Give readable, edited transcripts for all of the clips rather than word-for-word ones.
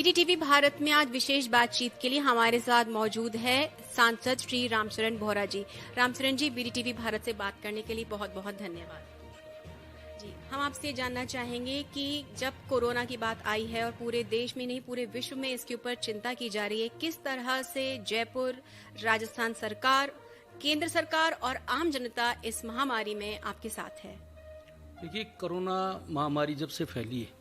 बीडीटीवी भारत में आज विशेष बातचीत के लिए हमारे साथ मौजूद है सांसद श्री रामचरण बोहरा जी। रामचरण जी, बीडीटीवी भारत से बात करने के लिए बहुत बहुत धन्यवाद जी। हम आपसे जानना चाहेंगे कि जब कोरोना की बात आई है और पूरे देश में नहीं पूरे विश्व में इसके ऊपर चिंता की जा रही है, किस तरह से जयपुर, राजस्थान सरकार, केंद्र सरकार और आम जनता इस महामारी में आपके साथ है? देखिए, कोरोना महामारी जब से फैली है,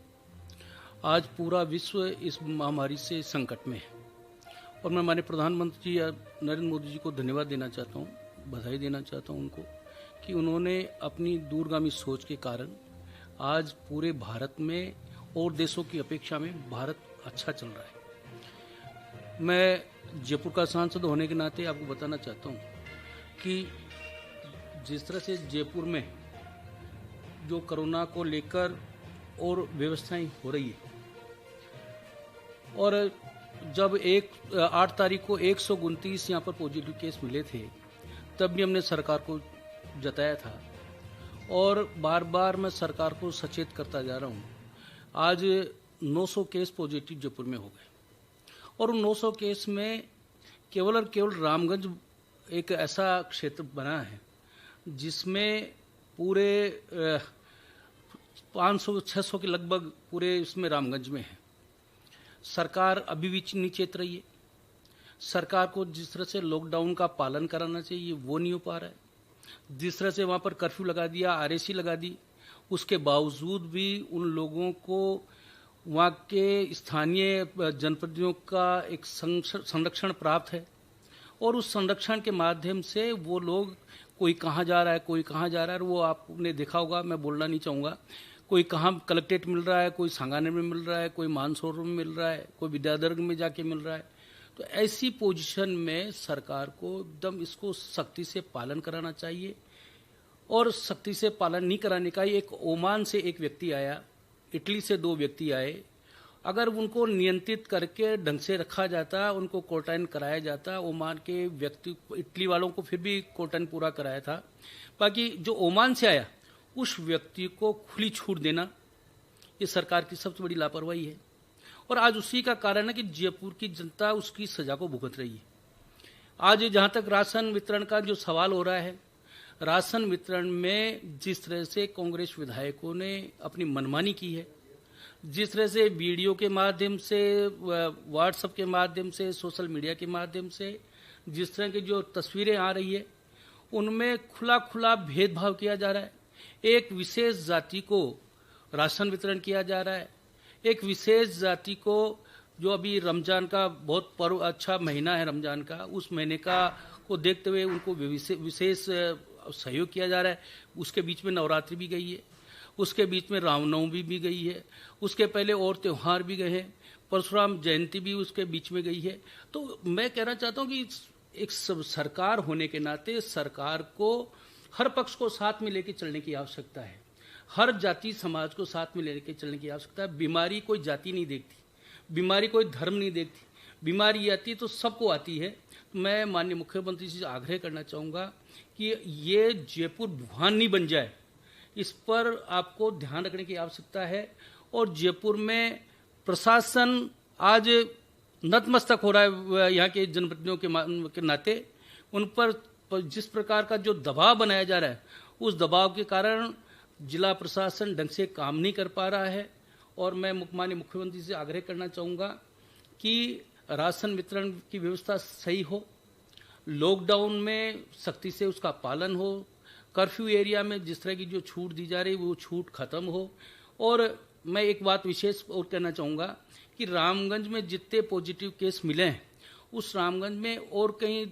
आज पूरा विश्व इस महामारी से संकट में है और मैं माननीय प्रधानमंत्री नरेंद्र मोदी जी को धन्यवाद देना चाहता हूँ, बधाई देना चाहता हूँ उनको कि उन्होंने अपनी दूरगामी सोच के कारण आज पूरे भारत में और देशों की अपेक्षा में भारत अच्छा चल रहा है। मैं जयपुर का सांसद होने के नाते आपको बताना चाहता हूँ कि जिस तरह से जयपुर में जो कोरोना को लेकर और व्यवस्थाएं हो रही है और जब 8 तारीख को 129 यहाँ पर पॉजिटिव केस मिले थे, तब भी हमने सरकार को जताया था और बार बार मैं सरकार को सचेत करता जा रहा हूँ। आज 900 केस पॉजिटिव जयपुर में हो गए और उन 900 केस में केवल और केवल रामगंज एक ऐसा क्षेत्र बना है जिसमें पूरे 500-600 के लगभग पूरे इसमें रामगंज में है। सरकार अभी भी नहीं चेत रही है। सरकार को जिस तरह से लॉकडाउन का पालन कराना चाहिए वो नहीं हो पा रहा है। जिस तरह से वहाँ पर कर्फ्यू लगा दिया, आरएसी लगा दी, उसके बावजूद भी उन लोगों को वहाँ के स्थानीय जनप्रतिनिधियों का एक संरक्षण प्राप्त है और उस संरक्षण के माध्यम से वो लोग कोई कहाँ जा रहा है, कोई कहाँ जा रहा है, वो आपने देखा होगा, मैं बोलना नहीं चाहूँगा। कोई कहाँ कलेक्ट्रेट मिल रहा है, कोई सांगानेर में मिल रहा है, कोई मानसरोवर में मिल रहा है, कोई विद्याधर में जाके मिल रहा है। तो ऐसी पोजीशन में सरकार को एकदम इसको सख्ती से पालन कराना चाहिए और सख्ती से पालन नहीं कराने का एक ओमान से एक व्यक्ति आया, इटली से 2 व्यक्ति आए, अगर उनको नियंत्रित करके ढंग से रखा जाता, उनको क्वारंटाइन कराया जाता, ओमान के व्यक्ति, इटली वालों को फिर भी क्वारंटाइन पूरा कराया था, बाकी जो ओमान से आया उस व्यक्ति को खुली छूट देना ये सरकार की सबसे बड़ी लापरवाही है और आज उसी का कारण है कि जयपुर की जनता उसकी सजा को भुगत रही है। आज जहां तक राशन वितरण का जो सवाल हो रहा है, राशन वितरण में जिस तरह से कांग्रेस विधायकों ने अपनी मनमानी की है, जिस तरह से वीडियो के माध्यम से, व्हाट्सएप के माध्यम से, सोशल मीडिया के माध्यम से जिस तरह की जो तस्वीरें आ रही है, उनमें खुला खुला भेदभाव किया जा रहा है। एक विशेष जाति को राशन वितरण किया जा रहा है, एक विशेष जाति को जो अभी रमजान का बहुत पर्व, अच्छा महीना है रमजान का, उस महीने का को देखते हुए उनको विशेष सहयोग किया जा रहा है। उसके बीच में नवरात्रि भी गई है, उसके बीच में रामनवमी भी गई है, उसके पहले और त्यौहार भी गए हैं, परशुराम जयंती भी उसके बीच में गई है। तो मैं कहना चाहता हूँ कि एक सरकार होने के नाते सरकार को हर पक्ष को साथ में लेकर चलने की आवश्यकता है, हर जाति समाज को साथ में लेकर चलने की आवश्यकता है। बीमारी कोई जाति नहीं देखती, बीमारी कोई धर्म नहीं देखती, बीमारी आती तो सबको आती है। मैं माननीय मुख्यमंत्री जी से आग्रह करना चाहूँगा कि ये जयपुर वुहान नहीं बन जाए, इस पर आपको ध्यान रखने की आवश्यकता है। और जयपुर में प्रशासन आज नतमस्तक हो रहा है यहाँ के जनप्रतिनिधियों के नाते, उन पर जिस प्रकार का जो दबाव बनाया जा रहा है, उस दबाव के कारण जिला प्रशासन ढंग से काम नहीं कर पा रहा है। और मैं माननीय मुख्यमंत्री से आग्रह करना चाहूँगा कि राशन वितरण की व्यवस्था सही हो, लॉकडाउन में सख्ती से उसका पालन हो, कर्फ्यू एरिया में जिस तरह की जो छूट दी जा रही है वो छूट खत्म हो। और मैं एक बात विशेष और कहना चाहूँगा कि रामगंज में जितने पॉजिटिव केस मिले हैं, उस रामगंज में और कहीं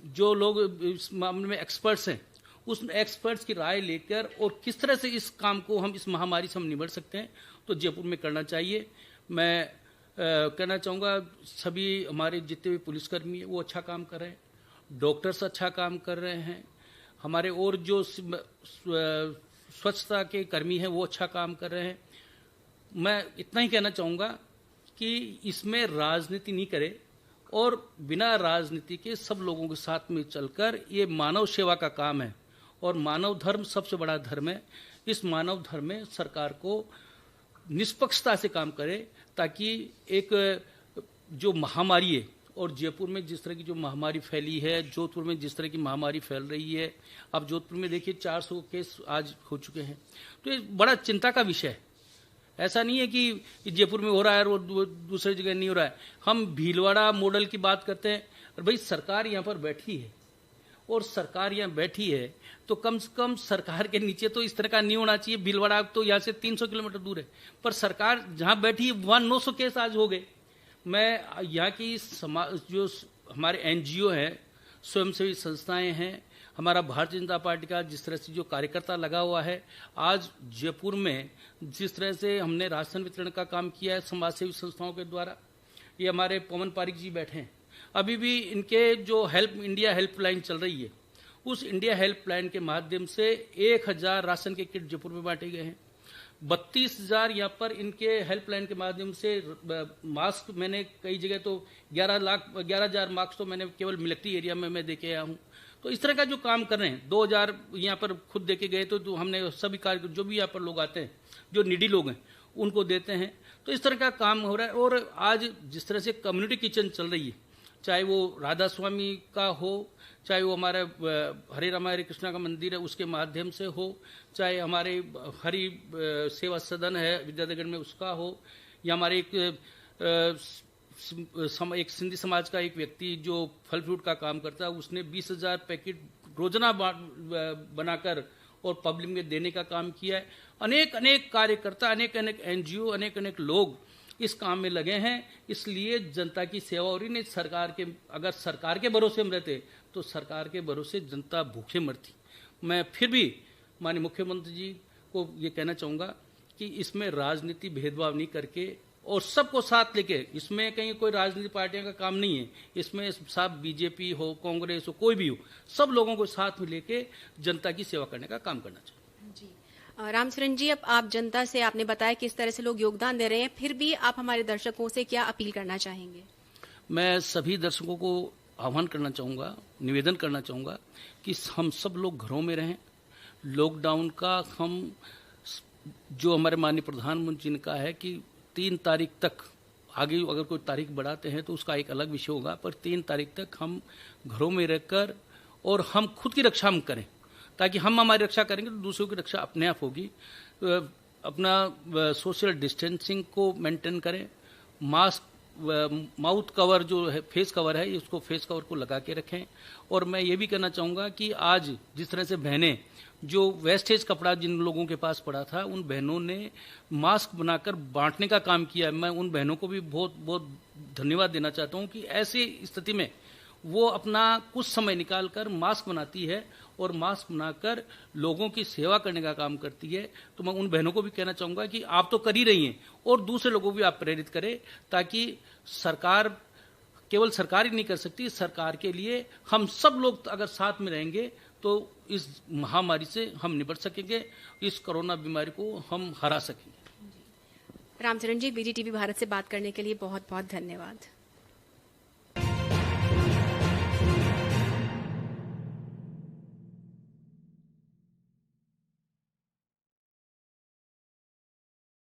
जो लोग इस मामले में एक्सपर्ट्स हैं, उस एक्सपर्ट्स की राय लेकर और किस तरह से इस काम को हम, इस महामारी से हम निपट सकते हैं, तो जयपुर में करना चाहिए। मैं कहना चाहूँगा सभी हमारे जितने भी पुलिसकर्मी हैं वो अच्छा काम कर रहे हैं, डॉक्टर्स अच्छा काम कर रहे हैं, हमारे और जो स्वच्छता के कर्मी हैं वो अच्छा काम कर रहे हैं। मैं इतना ही कहना चाहूँगा कि इसमें राजनीति नहीं करे और बिना राजनीति के सब लोगों के साथ में चलकर, ये मानव सेवा का काम है और मानव धर्म सबसे बड़ा धर्म है। इस मानव धर्म में सरकार को निष्पक्षता से काम करे, ताकि एक जो महामारी है, और जयपुर में जिस तरह की जो महामारी फैली है, जोधपुर में जिस तरह की महामारी फैल रही है, अब जोधपुर में देखिए 400 केस आज हो चुके हैं, तो ये बड़ा चिंता का विषय है। ऐसा नहीं है कि जयपुर में हो रहा है और दूसरी जगह नहीं हो रहा है। हम भीलवाड़ा मॉडल की बात करते हैं, और भाई सरकार यहाँ पर बैठी है, और सरकार यहाँ बैठी है तो कम से कम सरकार के नीचे तो इस तरह का नहीं होना चाहिए। भीलवाड़ा तो यहाँ से 300 किलोमीटर दूर है, पर सरकार जहाँ बैठी है वहाँ 900 केस आज हो गए। मैं यहाँ की समाज, जो हमारे एनजीओ हैं, स्वयंसेवी संस्थाएं हैं, हमारा भारतीय जनता पार्टी का जिस तरह से जो कार्यकर्ता लगा हुआ है, आज जयपुर में जिस तरह से हमने राशन वितरण का काम किया है समाजसेवी संस्थाओं के द्वारा, ये हमारे पवन पारिक जी बैठे हैं, अभी भी इनके जो इंडिया हेल्पलाइन चल रही है, उस इंडिया हेल्पलाइन के माध्यम से 1000 राशन के किट जयपुर में बांटे गए हैं। 32,000 यहाँ पर इनके हेल्पलाइन के माध्यम से मास्क, मैंने कई जगह तो 11,000 मास्क तो मैंने केवल मिलिट्री एरिया में मैं देके आया हूँ। तो इस तरह का जो काम कर रहे हैं, 2000 यहाँ पर खुद देके गए, तो हमने सभी कार्य जो भी यहाँ पर लोग आते हैं, जो निडी लोग हैं, उनको देते हैं। तो इस तरह का काम हो रहा है। और आज जिस तरह से कम्युनिटी किचन चल रही है, चाहे वो राधा स्वामी का हो, चाहे वो हमारे हरे रामा हरे कृष्णा का मंदिर है उसके माध्यम से हो, चाहे हमारे हरि सेवा सदन है विद्यानगर में उसका हो, या हमारे एक सिंधी समाज का एक व्यक्ति जो फल फ्रूट का काम करता है, उसने 20,000 पैकेट रोजाना बनाकर और पब्लिक में देने का काम किया है। अनेक अनेक कार्यकर्ता, अनेक अनेक एनजीओ, अनेक अनेक लोग इस काम में लगे हैं। इसलिए जनता की सेवा हो रही। नहीं सरकार के, अगर सरकार के भरोसे हम रहते तो सरकार के भरोसे जनता भूखे मरती। मैं फिर भी माननीय मुख्यमंत्री जी को ये कहना चाहूँगा कि इसमें राजनीति भेदभाव नहीं करके और सबको साथ लेके, इसमें कहीं कोई राजनीतिक पार्टियों का काम नहीं है, इसमें साथ बीजेपी हो, कांग्रेस हो, कोई भी हो, सब लोगों को साथ में लेके जनता की सेवा करने का काम करना चाहिए। जी रामचरण जी, अब आप जनता से, आपने बताया किस तरह से लोग योगदान दे रहे हैं, फिर भी आप हमारे दर्शकों से क्या अपील करना चाहेंगे? मैं सभी दर्शकों को आह्वान करना चाहूँगा, निवेदन करना चाहूँगा कि हम सब लोग घरों में रहें। लॉकडाउन का हम, जो हमारे माननीय प्रधानमंत्री ने कहा है कि 3 तारीख तक, आगे अगर कोई तारीख बढ़ाते हैं तो उसका एक अलग विषय होगा, पर 3 तारीख तक हम घरों में रहकर और हम खुद की रक्षा हम करें, ताकि हम हमारी रक्षा करेंगे तो दूसरों की रक्षा अपने आप होगी। अपना सोशल डिस्टेंसिंग को मेंटेन करें, मास्क, माउथ कवर जो है, फेस कवर है, उसको फेस कवर को लगा के रखें। और मैं ये भी कहना चाहूँगा कि आज जिस तरह से बहनें, जो वेस्टेज कपड़ा जिन लोगों के पास पड़ा था, उन बहनों ने मास्क बनाकर बांटने का काम किया है। मैं उन बहनों को भी बहुत बहुत धन्यवाद देना चाहता हूँ कि ऐसी स्थिति में वो अपना कुछ समय निकालकर मास्क बनाती है और मास्क बनाकर लोगों की सेवा करने का काम करती है। तो मैं उन बहनों को भी कहना चाहूँगा कि आप तो कर ही रही हैं और दूसरे लोगों को भी आप प्रेरित करें, ताकि सरकार, केवल सरकार ही नहीं कर सकती, सरकार के लिए हम सब लोग अगर साथ में रहेंगे तो इस महामारी से हम निपट सकेंगे, इस कोरोना बीमारी को हम हरा सकेंगे। रामचरण जी, BDTV भारत से बात करने के लिए बहुत बहुत धन्यवाद।